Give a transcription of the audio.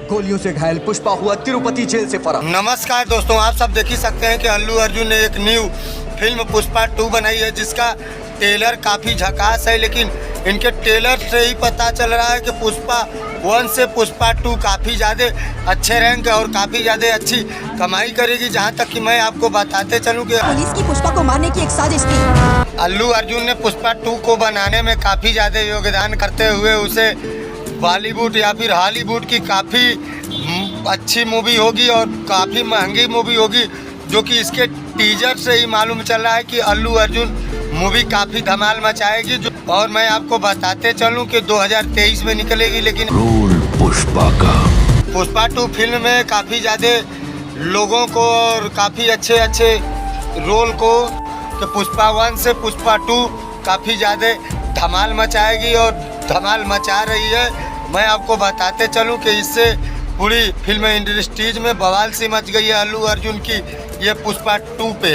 गोलियों से घायल पुष्पा हुआ तिरुपति जेल से फरार। नमस्कार दोस्तों, आप सब देख ही सकते हैं कि अल्लू अर्जुन ने एक न्यू फिल्म पुष्पा 2 बनाई है, जिसका ट्रेलर काफ़ी झकास है। लेकिन इनके ट्रेलर से ही पता चल रहा है कि पुष्पा 1 से पुष्पा 2 काफ़ी ज़्यादा अच्छे रैंक और काफ़ी ज़्यादा अच्छी कमाई करेगी। जहां तक कि मैं आपको बताते चलूं कि पुलिस की पुष्पा को मारने की एक साजिश थी। अल्लू अर्जुन ने पुष्पा 2 को बनाने में काफ़ी ज़्यादा योगदान करते हुए उसे बॉलीवुड या फिर हॉलीवुड की काफ़ी अच्छी मूवी होगी और काफ़ी महंगी मूवी होगी, जो कि इसके टीजर से ही मालूम चल रहा है कि अल्लू अर्जुन मूवी काफ़ी धमाल मचाएगी। और मैं आपको बताते चलूं कि 2023 में निकलेगी। लेकिन रोल पुष्पा का पुष्पा 2 फिल्म में काफ़ी ज़्यादा लोगों को और काफ़ी अच्छे रोल को कि पुष्पा 1 से पुष्पा 2 काफ़ी ज़्यादा धमाल मचाएगी और धमाल मचा रही है। मैं आपको बताते चलूं कि इससे पूरी फिल्म इंडस्ट्रीज में बवाल सी मच गई है अल्लू अर्जुन की ये पुष्पा 2 पे।